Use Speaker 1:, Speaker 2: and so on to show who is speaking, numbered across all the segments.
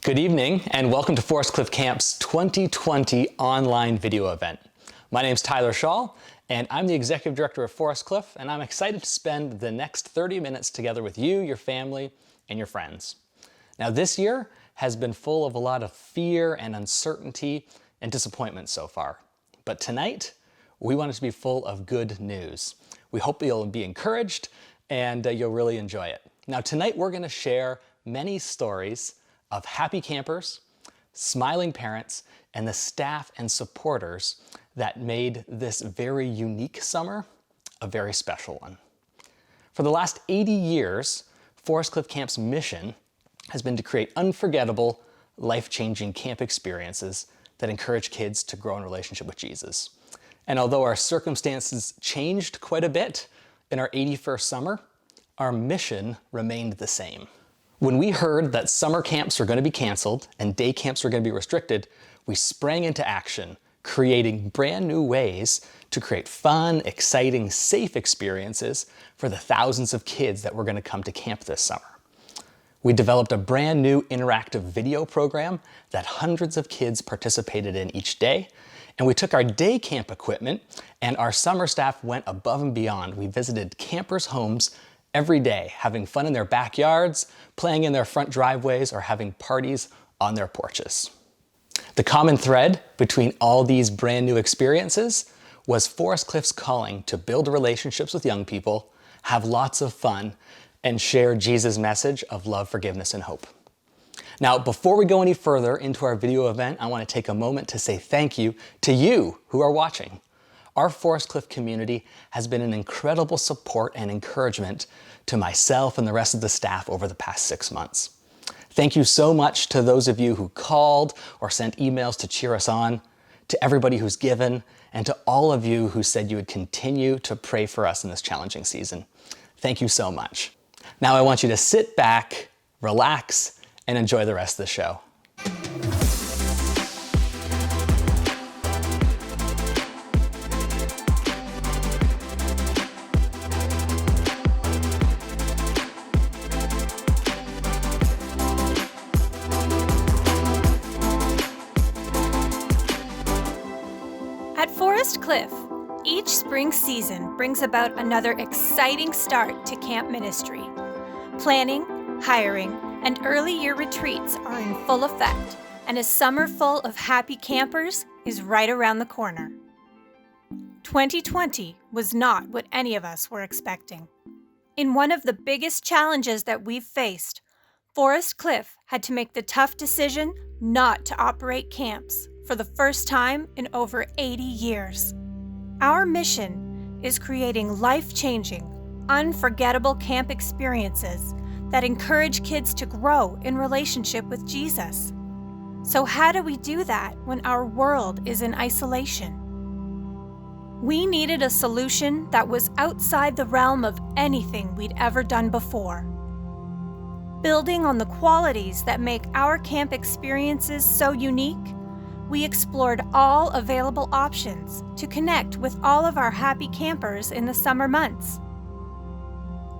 Speaker 1: Good evening and welcome to Forest Cliff Camp's 2020 online video event. My name is Tyler Shaw and I'm the Executive Director of Forest Cliff, and I'm excited to spend the next 30 minutes together with you, your family, and your friends. Now this year has been full of a lot of fear and uncertainty and disappointment so far. But tonight, we want it to be full of good news. We hope you'll be encouraged and you'll really enjoy it. Now tonight we're going to share many stories of happy campers, smiling parents, and the staff and supporters that made this very unique summer a very special one. For the last 80 years, Forest Cliff Camp's mission has been to create unforgettable, life-changing camp experiences that encourage kids to grow in relationship with Jesus. And although our circumstances changed quite a bit in our 81st summer, our mission remained the same. When we heard that summer camps were going to be canceled and day camps were going to be restricted, we sprang into action, creating brand new ways to create fun, exciting, safe experiences for the thousands of kids that were going to come to camp this summer. We developed a brand new interactive video program that hundreds of kids participated in each day. And we took our day camp equipment and our summer staff went above and beyond. We visited campers' homes every day, having fun in their backyards, playing in their front driveways, or having parties on their porches. The common thread between all these brand new experiences was Forest Cliff's calling to build relationships with young people, have lots of fun, and share Jesus' message of love, forgiveness, and hope. Now, before we go any further into our video event, I want to take a moment to say thank you to you who are watching. Our Forest Cliff community has been an incredible support and encouragement to myself and the rest of the staff over the past 6 months. Thank you so much to those of you who called or sent emails to cheer us on, to everybody who's given, and to all of you who said you would continue to pray for us in this challenging season. Thank you so much. Now I want you to sit back, relax, and enjoy the rest of the show.
Speaker 2: At Forest Cliff, each spring season brings about another exciting start to camp ministry. Planning, hiring, and early year retreats are in full effect, and a summer full of happy campers is right around the corner. 2020 was not what any of us were expecting. In one of the biggest challenges that we've faced, Forest Cliff had to make the tough decision not to operate camps for the first time in over 80 years. Our mission is creating life-changing, unforgettable camp experiences that encourage kids to grow in relationship with Jesus. So how do we do that when our world is in isolation? We needed a solution that was outside the realm of anything we'd ever done before. Building on the qualities that make our camp experiences so unique, we explored all available options to connect with all of our happy campers in the summer months.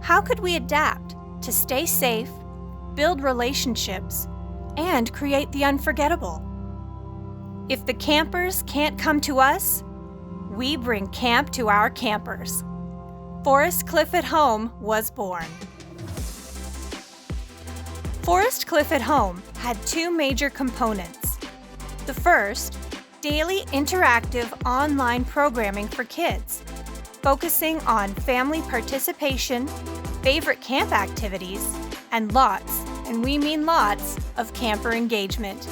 Speaker 2: How could we adapt to stay safe, build relationships, and create the unforgettable? If the campers can't come to us, we bring camp to our campers. Forest Cliff at Home was born. Forest Cliff at Home had two major components. The first, daily interactive online programming for kids, focusing on family participation, favorite camp activities, and lots, and we mean lots, of camper engagement.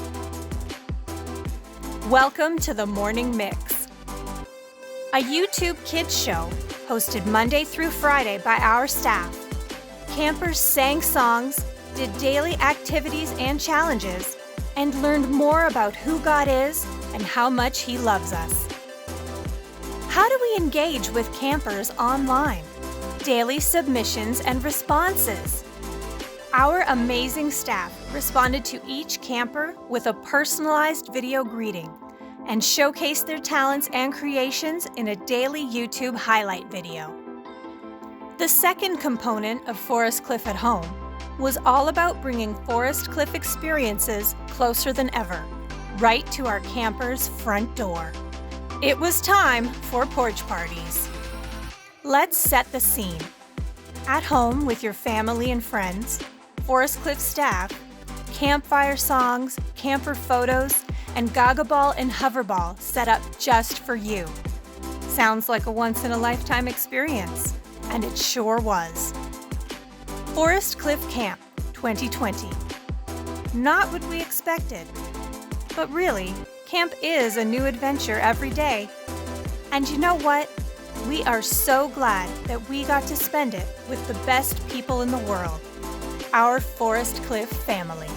Speaker 2: Welcome to the Morning Mix, a YouTube kids show hosted Monday through Friday by our staff. Campers sang songs, did daily activities and challenges, and learned more about who God is and how much He loves us. How do we engage with campers online? Daily submissions and responses. Our amazing staff responded to each camper with a personalized video greeting and showcased their talents and creations in a daily YouTube highlight video. The second component of Forest Cliff at Home was all about bringing Forest Cliff experiences closer than ever, right to our campers' front door. It was time for porch parties. Let's set the scene. At home with your family and friends, Forest Cliff staff, campfire songs, camper photos, and Gaga Ball and Hoverball set up just for you. Sounds like a once-in-a-lifetime experience, and it sure was. Forest Cliff Camp 2020. Not what we expected, but really, camp is a new adventure every day. And you know what? We are so glad that we got to spend it with the best people in the world, our Forest Cliff family.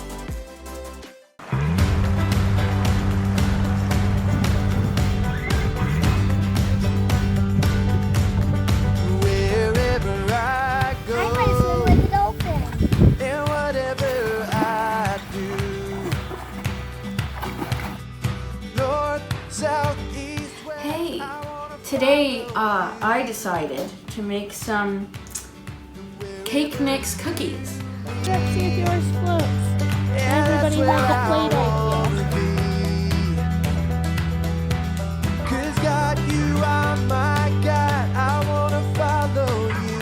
Speaker 3: Hey, today I decided to make some cake mix cookies.
Speaker 4: Let's see if yours floats. Everybody has a plate idea.
Speaker 5: 'Cause God, you are my God. I wanna follow you.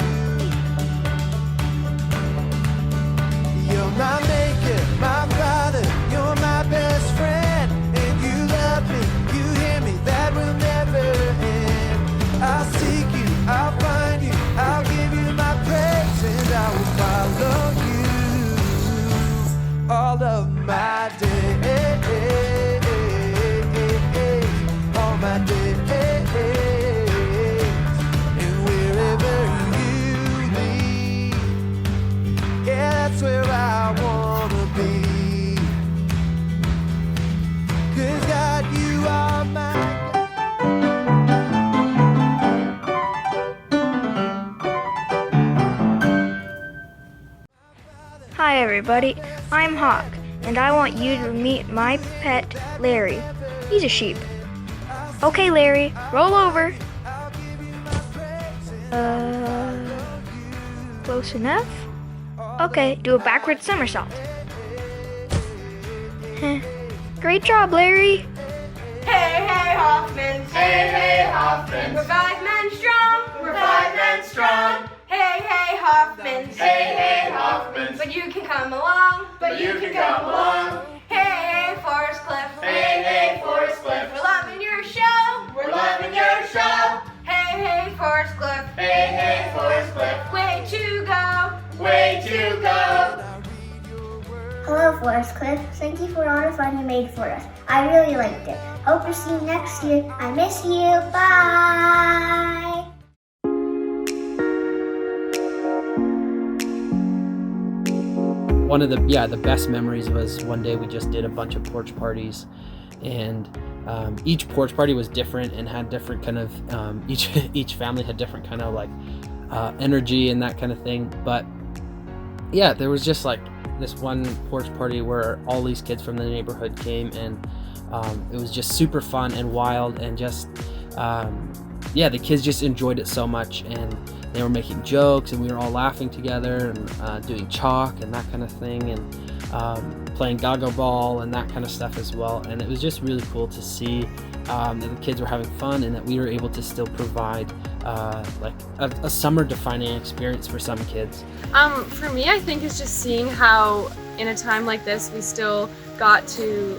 Speaker 5: You're my maker, my father. You're my best friend, and you love me. You hear me. That will never end. I'll seek you. I'll find you. I'll give you my praise, and I will follow you all of my days. All my days. And wherever you lead, yeah, that's where I wanna be. 'Cause God, you are my
Speaker 4: Hi everybody, I'm Hawk, and I want you to meet my pet, Larry. He's a sheep. Okay, Larry, roll over. Close enough? Okay, do a backward somersault. Great job, Larry.
Speaker 6: Hey, hey, Hoffman. Hey, hey, Hoffman. We're 5 men strong. We're 5 men strong. Hey, hey, Hoffman. Hey, hey, Hoffman. But you can come along. But you can come along. Hey, hey, Forest Cliff. Hey, hey, Forest Cliff. We're loving your show. We're loving your show. Hey, hey, Forest Cliff. Hey, hey, Forest Cliff. Way to go. Way to go.
Speaker 7: Hello, Forest Cliff. Thank you for all the fun you made for us. I really liked it. Hope to see you next year. I miss you. Bye.
Speaker 8: One of the best memories was one day we just did a bunch of porch parties, and each porch party was different and had different kind of each family had different kind of like energy and that kind of thing. But yeah, there was just like this one porch party where all these kids from the neighborhood came, and it was just super fun and wild, and just the kids just enjoyed it so much, and they were making jokes, and we were all laughing together, and doing chalk and that kind of thing, and playing Gaga Ball and that kind of stuff as well. And it was just really cool to see that the kids were having fun, and that we were able to still provide like a summer defining experience for some kids.
Speaker 9: For me, I think it's just seeing how in a time like this we still got to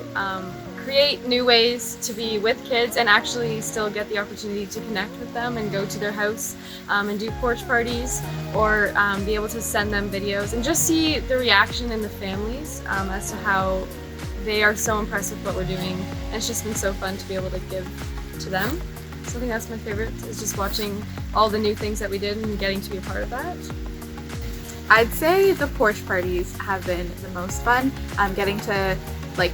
Speaker 9: create new ways to be with kids and actually still get the opportunity to connect with them and go to their house and do porch parties, or be able to send them videos and just see the reaction in the families as to how they are so impressed with what we're doing. And it's just been so fun to be able to give to them. So I think that's my favorite, is just watching all the new things that we did and getting to be a part of that.
Speaker 10: I'd say the porch parties have been the most fun. Getting to like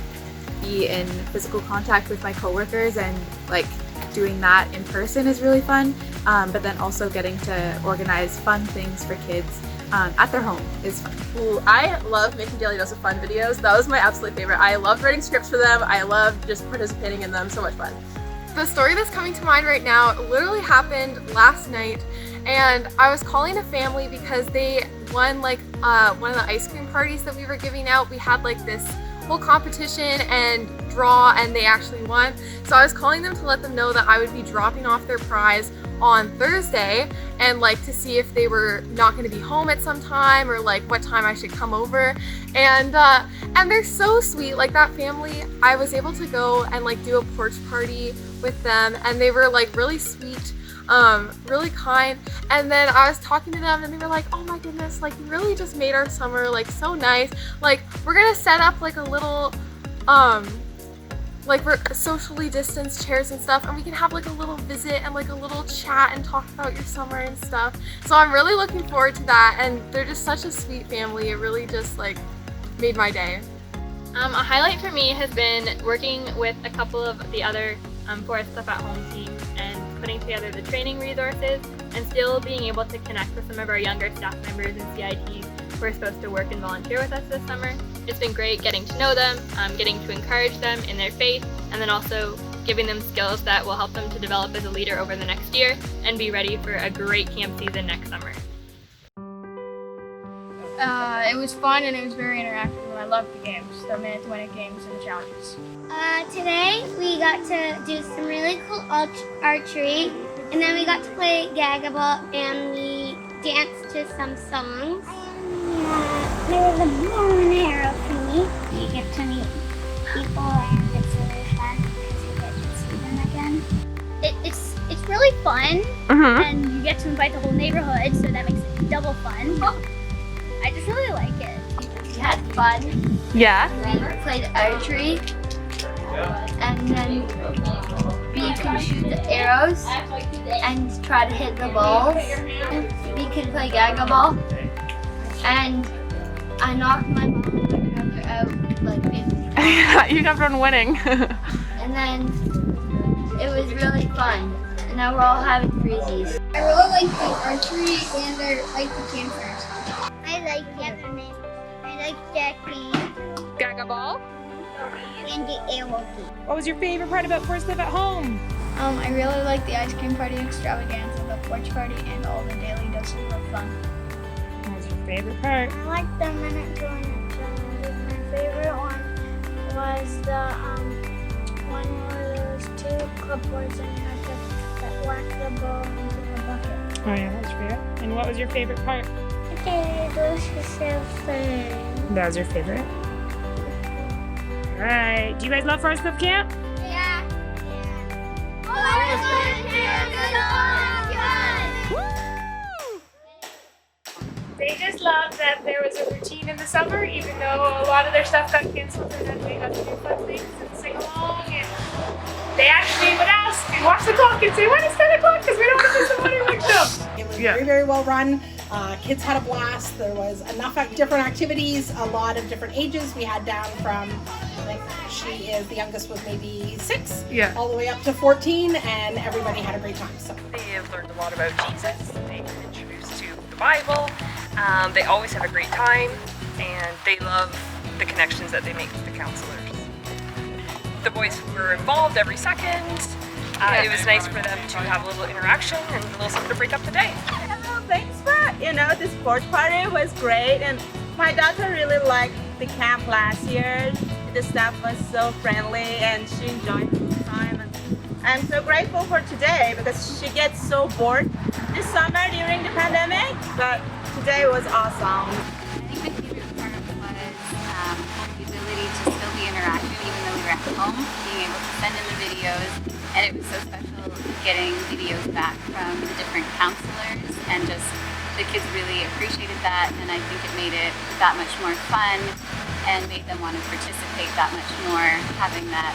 Speaker 10: be in physical contact with my coworkers and like doing that in person is really fun. But then also getting to organize fun things for kids at their home is fun.
Speaker 11: Ooh, I love making Daily Dose of Fun videos. That was my absolute favorite. I loved writing scripts for them. I loved just participating in them. So much fun.
Speaker 12: The story that's coming to mind right now literally happened last night, and I was calling a family because they won like one of the ice cream parties that we were giving out. We had like this whole competition and draw, and they actually won. So I was calling them to let them know that I would be dropping off their prize on Thursday, and like to see if they were not going to be home at some time, or like what time I should come over. And they're so sweet. Like that family, I was able to go and like do a porch party with them, and they were like really sweet, really kind. And then I was talking to them and they were like, oh my goodness, like you really just made our summer like so nice. Like we're gonna set up like a little like we're socially distanced chairs and stuff, and we can have like a little visit and like a little chat and talk about your summer and stuff. So I'm really looking forward to that, and they're just such a sweet family. It really just like made my day.
Speaker 13: A highlight for me has been working with a couple of the other Forest Cliff at Home teams and putting together the training resources, and still being able to connect with some of our younger staff members and CITs who are supposed to work and volunteer with us this summer. It's been great getting to know them, getting to encourage them in their faith, and then also giving them skills that will help them to develop as a leader over the next year and be ready for a great camp season next summer.
Speaker 14: It was fun and it was very interactive, and I loved the games, the minute-to-minute games and the challenges.
Speaker 7: Today we got to do some really cool archery, and then we got to play Gagaball, and we danced to some songs. There was a bow and arrow for me. You get to meet people, and it's really fun because you get to see them again.
Speaker 14: It's really fun, and you get to invite the whole neighborhood, so that makes it double fun. I just really like it.
Speaker 3: We had fun.
Speaker 13: Yeah.
Speaker 3: We played archery, and then we could shoot the arrows and try to hit the balls. We could play Gagaball, and I knocked my mom and my brother out like 50.
Speaker 13: You kept on winning.
Speaker 3: And then it was really fun. And now we're all having freezies.
Speaker 14: I really like the archery and I like the campfires.
Speaker 7: I like Japanese. I like Jackie
Speaker 13: Gagaball.
Speaker 7: and the arrow.
Speaker 15: What was your favorite part about Forest Cliff at Home?
Speaker 14: I really like the ice cream party extravaganza, the porch party, and all the daily doses of fun.
Speaker 15: What was your favorite part?
Speaker 7: I like the minute to minute challenges. My favorite one was the one where there was 2 clipboards and you had to whack the ball into the bucket.
Speaker 15: Oh yeah, that was your favorite. And what was your favorite part?
Speaker 7: Okay, those are so fun.
Speaker 15: That was your favorite? Alright, do you guys love Forest Cliff Camp?
Speaker 7: Yeah.
Speaker 15: They just loved that there was a routine in the summer, even though a lot of their stuff got canceled, and then they got to do fun things and sing along. And they actually would ask and watch the clock and say, when is 10 o'clock? Because we don't want to miss the morning work show.
Speaker 16: It was very, very well run. Kids had a blast. There was enough different activities, a lot of different ages. We had down from, I think the youngest was maybe 6, all the way up to 14, and everybody had a great time. So
Speaker 17: they have learned a lot about Jesus. They've been introduced to the Bible. They always have a great time, and they love the connections that they make with the counselors. The boys were involved every second. It was nice for them to have a little interaction and a little something to break up the day.
Speaker 18: Thanks for, this porch party was great, and my daughter really liked the camp last year. The staff was so friendly and she enjoyed the time. And I'm so grateful for today because she gets so bored this summer during the pandemic, but today was awesome.
Speaker 19: I think my favorite part was the ability to still be interactive even though we were at home, being able to send in the videos, and it was so special getting videos back from the different counselors, and just the kids really appreciated that, and I think it made it that much more fun and made them want to participate that much more, having that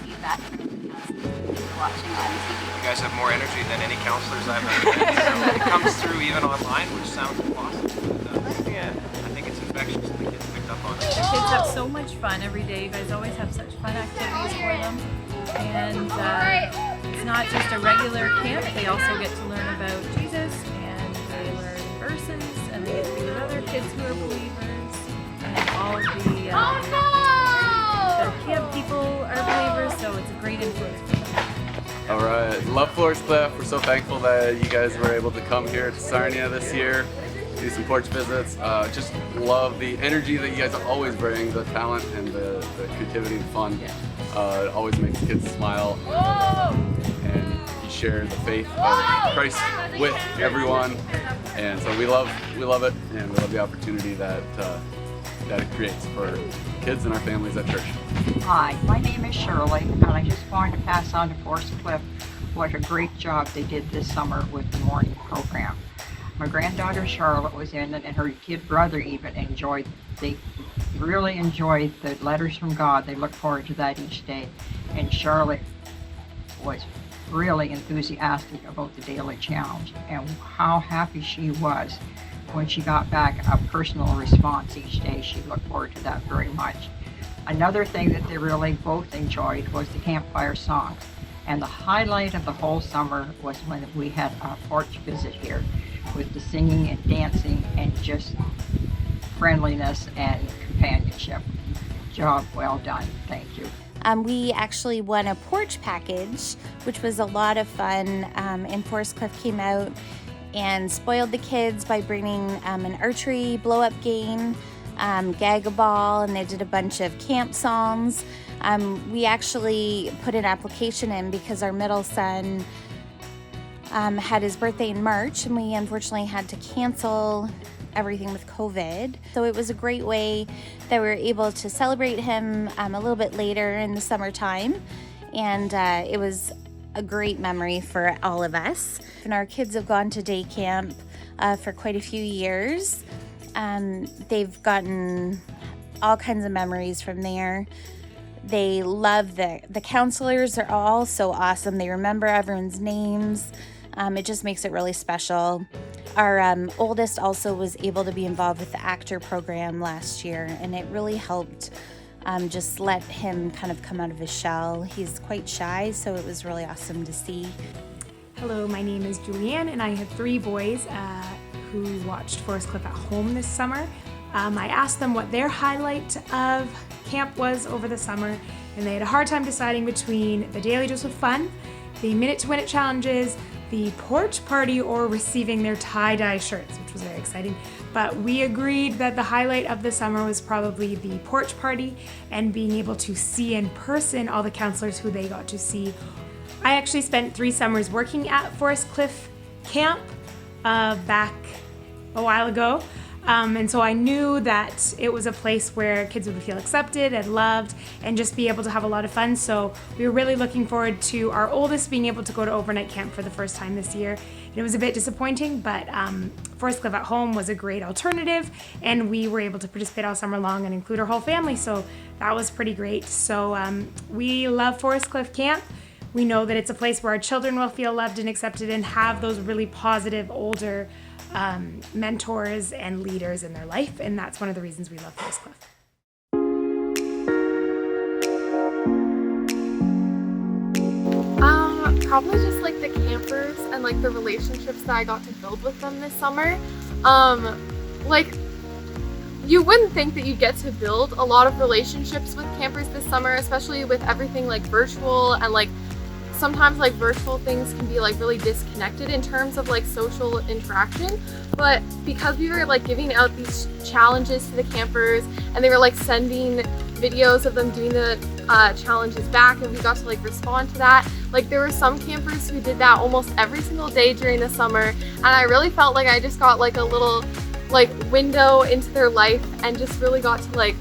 Speaker 19: feedback from the counselors watching on TV.
Speaker 20: You guys have more energy than any counselors I've ever met, so it comes through even online, which sounds awesome. Yeah, I think it's infectious and the kids picked up on it.
Speaker 21: The kids have so much fun every day. You guys always have such fun activities for them. And it's not just a regular camp, they also get to learn about Jesus, and they learn verses, and they get to be with other kids who are believers, and all of the camp people are believers, so it's a great influence for them.
Speaker 22: All right, love Forest Cliff. We're so thankful that you guys were able to come here to Sarnia this year.
Speaker 1: do some porch visits. Just love the energy that you guys always bring, the talent and the creativity and fun. It always makes kids smile. And you share the faith of Christ with everyone. And so we love it, and we love the opportunity that it creates for kids and our families at church.
Speaker 22: Hi, my name is Shirley, and I just wanted to pass on to Forest Cliff what a great job they did this summer with the morning program. My granddaughter Charlotte was in it, and her kid brother even enjoyed. They really enjoyed the letters from God. They look forward to that each day. And Charlotte was really enthusiastic about the daily challenge, and how happy she was when she got back a personal response each day. She looked forward to that very much. Another thing that they really both enjoyed was the campfire songs. And the highlight of the whole summer was when we had a porch visit here with the singing and dancing and just friendliness and companionship. Job well done. Thank you.
Speaker 23: We actually won a porch package, which was a lot of fun, and Forest Cliff came out and spoiled the kids by bringing an archery blow-up game, gag-a-ball, and they did a bunch of camp songs. We actually put an application in because our middle son had his birthday in March, and we unfortunately had to cancel everything with COVID. So it was a great way that we were able to celebrate him a little bit later in the summertime, and it was a great memory for all of us. And our kids have gone to day camp for quite a few years. They've gotten all kinds of memories from there. They love the counselors are all so awesome. They remember everyone's names. It just makes it really special. Our oldest also was able to be involved with the actor program last year, and it really helped just let him kind of come out of his shell. He's quite shy, so it was really awesome to see.
Speaker 15: Hello, my name is Julianne, and I have 3 boys who watched Forest Cliff at home this summer. I asked them what their highlight of camp was over the summer, and they had a hard time deciding between the Daily Dose of Fun, the Minute to Win It challenges, the porch party, or receiving their tie-dye shirts, which was very exciting. But we agreed that the highlight of the summer was probably the porch party and being able to see in person all the counselors who they got to see. I actually spent 3 summers working at Forest Cliff Camp back a while ago. And so I knew that it was a place where kids would feel accepted and loved and just be able to have a lot of fun. So we were really looking forward to our oldest being able to go to overnight camp for the first time this year. And it was a bit disappointing, but Forest Cliff at home was a great alternative, and we were able to participate all summer long and include our whole family. So that was pretty great. So we love Forest Cliff Camp. We know that it's a place where our children will feel loved and accepted and have those really positive older mentors and leaders in their life, and that's one of the reasons we love Forest Cliff.
Speaker 12: Probably just like the campers and like the relationships that I got to build with them this summer. Like, you wouldn't think that you get to build a lot of relationships with campers this summer, especially with everything like virtual, and like sometimes like virtual things can be like really disconnected in terms of like social interaction. But because we were like giving out these challenges to the campers, and they were like sending videos of them doing the challenges back, and we got to like respond to that. Like, there were some campers who did that almost every single day during the summer, and I really felt like I just got like a little like window into their life, and just really got to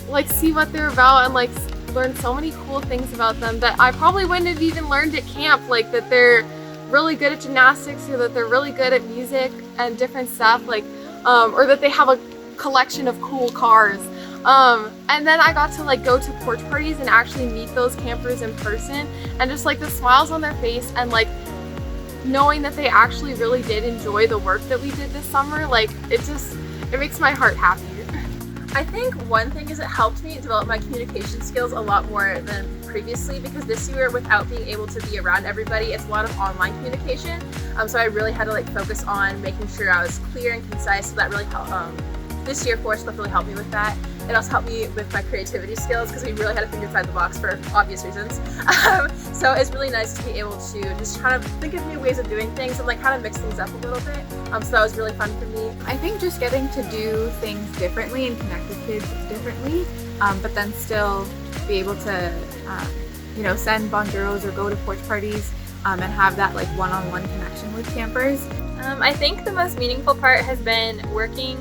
Speaker 12: like see what they're about, and like learn so many cool things about them that I probably wouldn't have even learned at camp, like that they're really good at gymnastics, or that they're really good at music and different stuff, like or that they have a collection of cool cars. And then I got to like go to porch parties and actually meet those campers in person, and just like the smiles on their face, and like knowing that they actually really did enjoy the work that we did this summer, like it makes my heart happy.
Speaker 11: I think one thing is it helped me develop my communication skills a lot more than previously, because this year, without being able to be around everybody, it's a lot of online communication. So I really had to like focus on making sure I was clear and concise, so that really helped. This year, Forest Cliff really helped me with that. It also helped me with my creativity skills because we really had to think outside the box for obvious reasons. So it's really nice to be able to just kind of think of new ways of doing things and like kind of mix things up a little bit. So that was really fun for me.
Speaker 10: I think just getting to do things differently and connect with kids differently, but then still be able to, you know, send bonjuros or go to porch parties and have that like one-on-one connection with campers.
Speaker 13: I think the most meaningful part has been working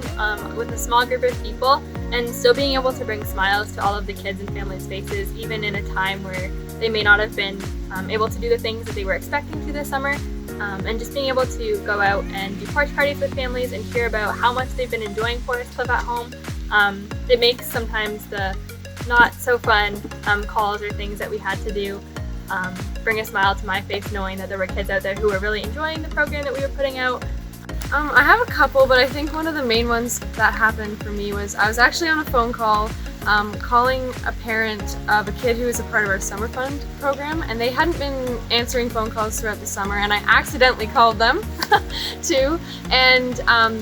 Speaker 13: with a small group of people and still being able to bring smiles to all of the kids and families' faces, even in a time where they may not have been able to do the things that they were expecting to this summer. And just being able to go out and do porch parties with families and hear about how much they've been enjoying Forest Cliff at home. It makes sometimes the not so fun calls or things that we had to do bring a smile to my face, knowing that there were kids out there who were really enjoying the program that we were putting out.
Speaker 9: I have a couple, but I think one of the main ones that happened for me was I was actually on a phone call calling a parent of a kid who was a part of our summer fund program, and they hadn't been answering phone calls throughout the summer, and I accidentally called them too, and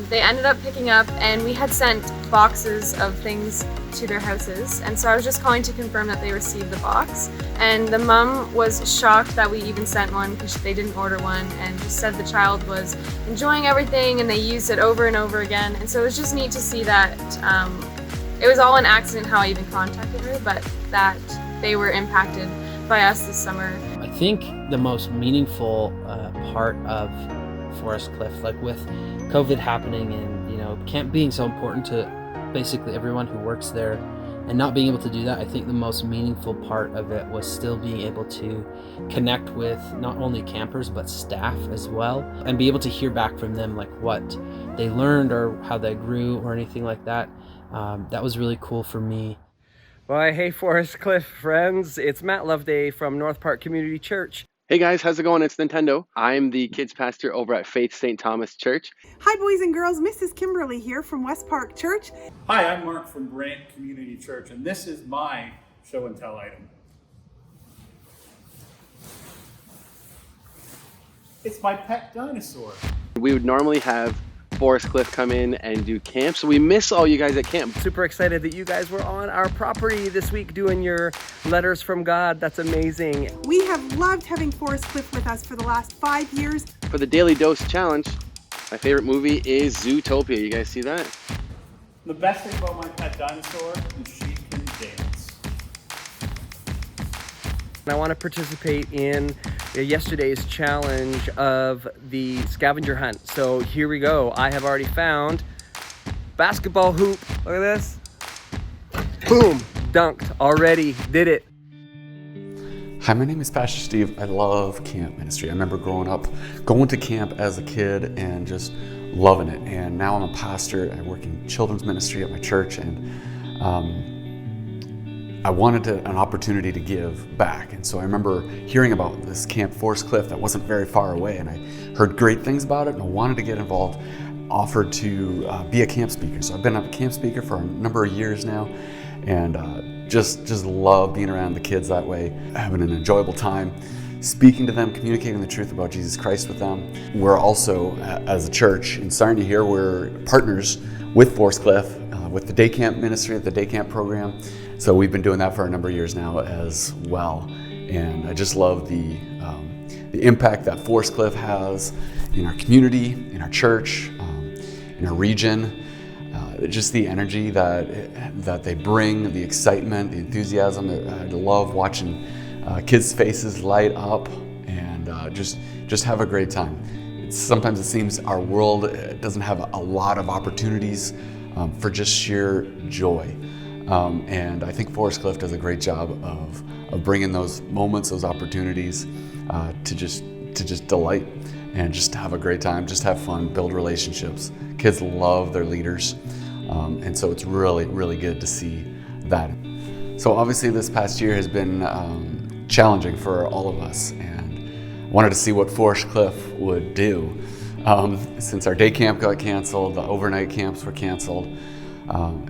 Speaker 9: they ended up picking up, and we had sent boxes of things to their houses, and so I was just calling to confirm that they received the box, and the mom was shocked that we even sent one because they didn't order one, and just said the child was enjoying everything and they used it over and over again. And so it was just neat to see that it was all an accident how I even contacted her, but that they were impacted by us this summer.
Speaker 8: I think the most meaningful part of Forest Cliff, like with COVID happening and, you know, camp being so important to basically everyone who works there, and not being able to do that, I think the most meaningful part of it was still being able to connect with not only campers but staff as well, and be able to hear back from them like what they learned or how they grew or anything like that. That was really cool for me.
Speaker 2: Well, hey Forest Cliff friends, it's Matt Loveday from North Park Community Church.
Speaker 1: Hey guys, how's it going? It's Nintendo. I'm the kids pastor over at Faith St. Thomas Church.
Speaker 4: Hi boys and girls, Mrs. Kimberly here from West Park Church.
Speaker 5: Hi, I'm Mark from Brant Community Church, and this is my show and tell item. It's my pet dinosaur.
Speaker 1: We would normally have Forest Cliff come in and do camp, so we miss all you guys at camp.
Speaker 2: Super excited that you guys were on our property this week doing your letters from God. That's amazing.
Speaker 4: We have loved having Forest Cliff with us for the last 5 years.
Speaker 1: For the Daily Dose Challenge, my favorite movie is Zootopia. You guys see that?
Speaker 5: The best thing about my pet dinosaur is she can dance.
Speaker 2: I want to participate in yesterday's challenge of the scavenger hunt. So here we go. I have already found basketball hoop. Look at this. Boom, dunked already, did it.
Speaker 24: Hi, my name is Pastor Steve. I love camp ministry. I remember growing up, going to camp as a kid and just loving it. And now I'm a pastor. I work in children's ministry at my church, and I wanted an opportunity to give back. And so I remember hearing about this Camp Forest Cliff that wasn't very far away, and I heard great things about it and I wanted to get involved. Offered to be a camp speaker. So I've been a camp speaker for a number of years now, and just love being around the kids that way, having an enjoyable time, speaking to them, communicating the truth about Jesus Christ with them. We're also, as a church in Sarnia here, we're partners with Forest Cliff, with the day camp ministry, the day camp program. So we've been doing that for a number of years now as well. And I just love the impact that Forest Cliff has in our community, in our church, in our region. Just the energy that they bring, the excitement, the enthusiasm. I love watching kids' faces light up and just have a great time. Sometimes it seems our world doesn't have a lot of opportunities for just sheer joy. And I think Forest Cliff does a great job of bringing those moments, those opportunities to just delight and just have a great time, just have fun, build relationships. Kids love their leaders, and so it's really, really good to see that. So obviously this past year has been challenging for all of us, and wanted to see what Forest Cliff would do. Since our day camp got canceled, the overnight camps were canceled.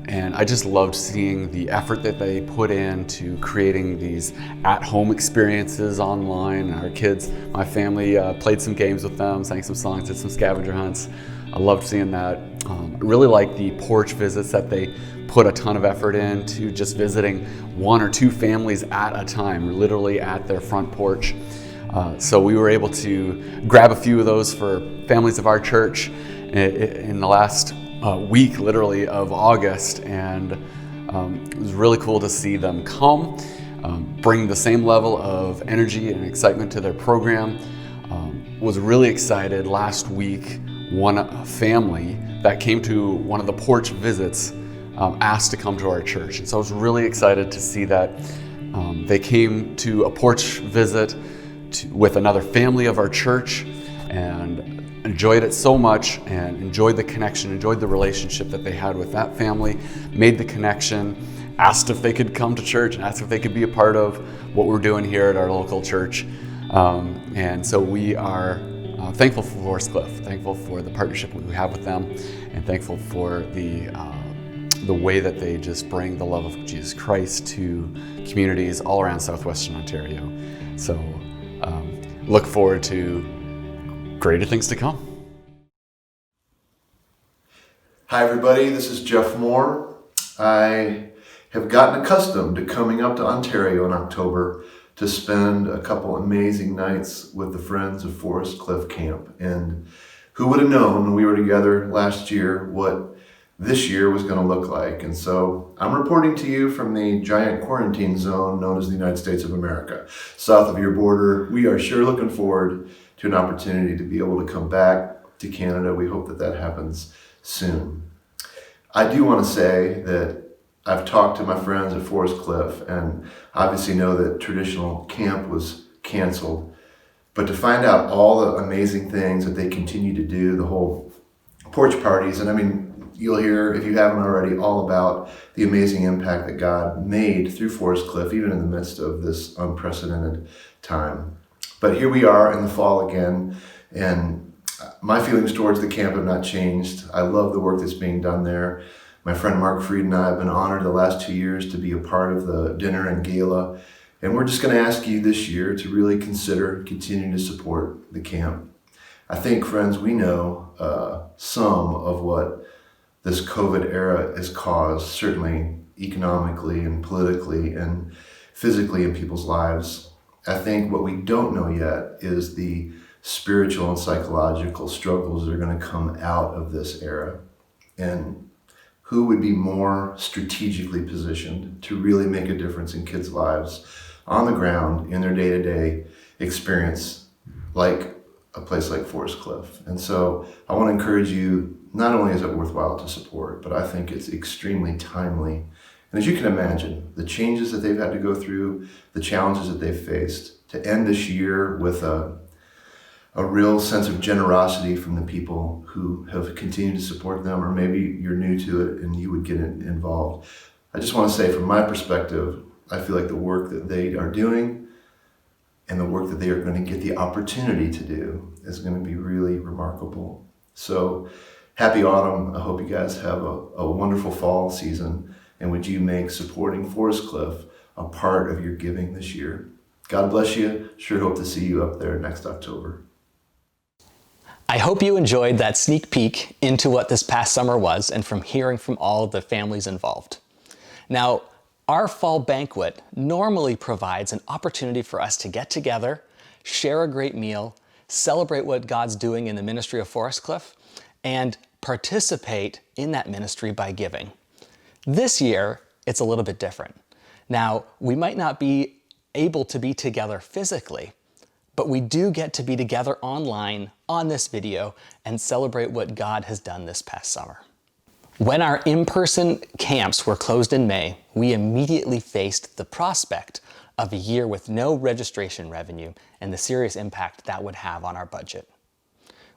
Speaker 24: And I just loved seeing the effort that they put into creating these at-home experiences online. Our kids, my family, played some games with them, sang some songs, did some scavenger hunts. I loved seeing that. I really liked the porch visits that they put a ton of effort into just visiting 1 or 2 families at a time, literally at their front porch. So we were able to grab a few of those for families of our church in the last week, literally, of August, and it was really cool to see them come, bring the same level of energy and excitement to their program. Was really excited last week, one family that came to one of the porch visits asked to come to our church. And so I was really excited to see that. They came to a porch visit with another family of our church and enjoyed it so much, and enjoyed the connection, enjoyed the relationship that they had with that family, made the connection, asked if they could come to church, and asked if they could be a part of what we're doing here at our local church. And so we are thankful for Forest Cliff, thankful for the partnership we have with them, and thankful for the way that they just bring the love of Jesus Christ to communities all around southwestern Ontario. So look forward to greater things to come.
Speaker 3: Hi everybody, this is Jeff Moore. I have gotten accustomed to coming up to Ontario in October to spend a couple amazing nights with the Friends of Forest Cliff Camp. And who would have known when we were together last year what this year was going to look like. And so I'm reporting to you from the giant quarantine zone known as the United States of America. South of your border, we are sure looking forward to an opportunity to be able to come back to Canada. We hope that that happens soon. I do want to say that I've talked to my friends at Forest Cliff and obviously know that traditional camp was canceled. But to find out all the amazing things that they continue to do, the whole porch parties, and I mean, you'll hear, if you haven't already, all about the amazing impact that God made through Forest Cliff, even in the midst of this unprecedented time. But here we are in the fall again, and my feelings towards the camp have not changed. I love the work that's being done there. My friend Mark Fried and I have been honored the last 2 years to be a part of the dinner and gala. And we're just going to ask you this year to really consider continuing to support the camp. I think, friends, we know some of what this COVID era has caused, certainly economically and politically and physically in people's lives. I think what we don't know yet is the spiritual and psychological struggles that are going to come out of this era. And who would be more strategically positioned to really make a difference in kids' lives on the ground in their day-to-day experience like a place like Forest Cliff. And so I want to encourage you, not only is it worthwhile to support, but I think it's extremely timely. And as you can imagine, the changes that they've had to go through, the challenges that they've faced, to end this year with a real sense of generosity from the people who have continued to support them, or maybe you're new to it and you would get involved. I just want to say, from my perspective, I feel like the work that they are doing and the work that they are going to get the opportunity to do is going to be really remarkable. So happy autumn. I hope you guys have a wonderful fall season, and would you make supporting Forest Cliff a part of your giving this year. God bless you. Sure hope to see you up there next October.
Speaker 6: I hope you enjoyed that sneak peek into what this past summer was, and from hearing from all of the families involved. Now, our fall banquet normally provides an opportunity for us to get together, share a great meal, celebrate what God's doing in the ministry of Forest Cliff, and participate in that ministry by giving. This year, it's a little bit different. Now, we might not be able to be together physically, but we do get to be together online on this video and celebrate what God has done this past summer. When our in-person camps were closed in May, we immediately faced the prospect of a year with no registration revenue and the serious impact that would have on our budget.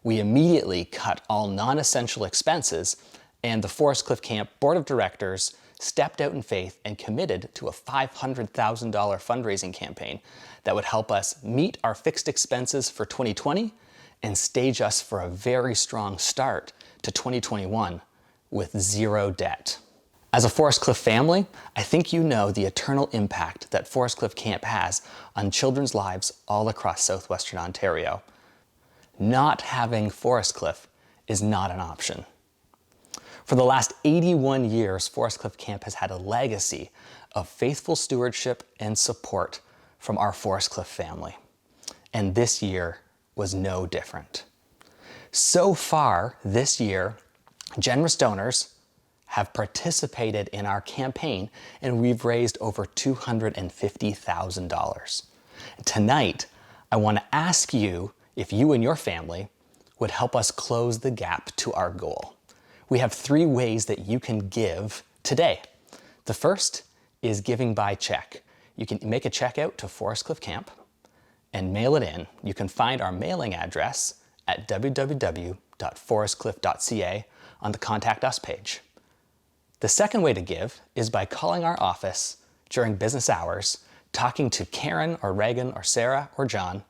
Speaker 6: We immediately cut all non-essential expenses, and the Forest Cliff Camp Board of Directors stepped out in faith and committed to a $500,000 fundraising campaign that would help us meet our fixed expenses for 2020 and stage us for a very strong start to 2021 with zero debt. As a Forest Cliff family, I think you know the eternal impact that Forest Cliff Camp has on children's lives all across southwestern Ontario. Not having Forest Cliff is not an option. For the last 81 years, Forest Cliff Camp has had a legacy of faithful stewardship and support from our Forest Cliff family. And this year was no different. So far this year, generous donors have participated in our campaign, and we've raised over $250,000. Tonight, I want to ask you if you and your family would help us close the gap to our goal. We have 3 ways that you can give today. The first is giving by check. You can make a check out to Forest Cliff Camp and mail it in. You can find our mailing address at www.forestcliff.ca on the Contact Us page. The second way to give is by calling our office during business hours, talking to Karen or Reagan or Sarah or John,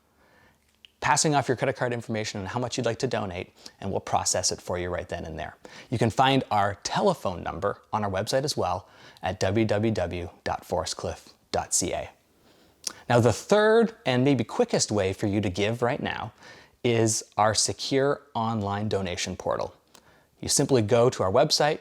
Speaker 6: passing off your credit card information and how much you'd like to donate, and we'll process it for you right then and there. You can find our telephone number on our website as well at www.forestcliff.ca. Now, the third and maybe quickest way for you to give right now is our secure online donation portal. You simply go to our website,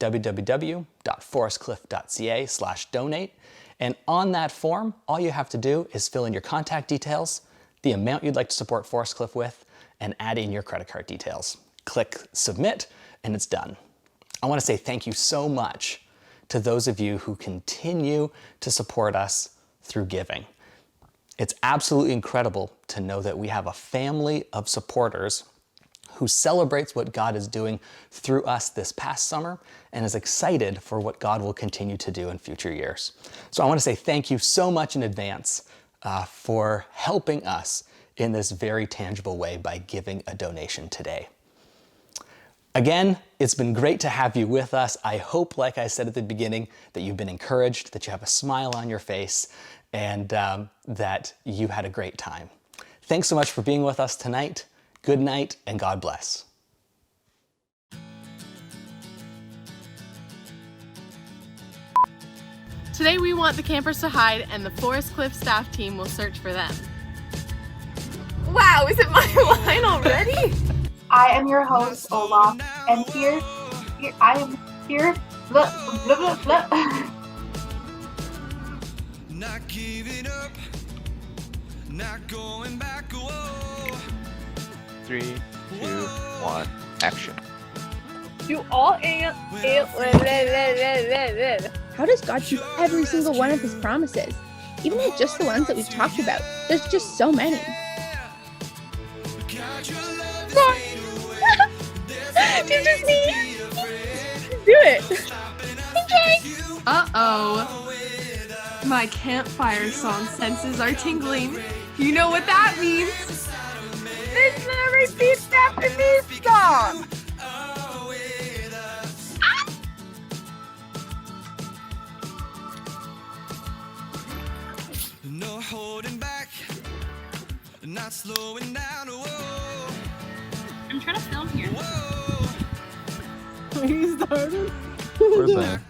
Speaker 6: www.forestcliff.ca/donate, and on that form, all you have to do is fill in your contact details, the amount you'd like to support Forest Cliff with, and add in your credit card details. Click submit, and it's done. I want to say thank you so much to those of you who continue to support us through giving. It's absolutely incredible to know that we have a family of supporters who celebrates what God is doing through us this past summer and is excited for what God will continue to do in future years. So I want to say thank you so much in advance for helping us in this very tangible way by giving a donation today. Again, it's been great to have you with us. I hope, like I said at the beginning, that you've been encouraged, that you have a smile on your face, and that you had a great time. Thanks so much for being with us tonight. Good night, and God bless.
Speaker 7: Today we want the campers to hide, and the Forest Cliff staff team will search for them.
Speaker 12: Wow, is it my line already?
Speaker 14: I am your host, Olaf, and I am here, blah, blah, blah, blah.
Speaker 16: Not giving up, not going back, whoa.
Speaker 17: 3, 2, 1, action.
Speaker 12: You all
Speaker 25: How does God keep every single one of his promises? Even if just the ones that we've talked about. There's just so many.
Speaker 12: Did you see? Do it. Okay.
Speaker 7: Uh-oh. My campfire song senses are tingling. You know what that means.
Speaker 12: It's the repeat after me song.
Speaker 16: No holding back, not slowing down, whoa.
Speaker 13: I'm trying to film here.
Speaker 7: Are you started?
Speaker 17: Where's that?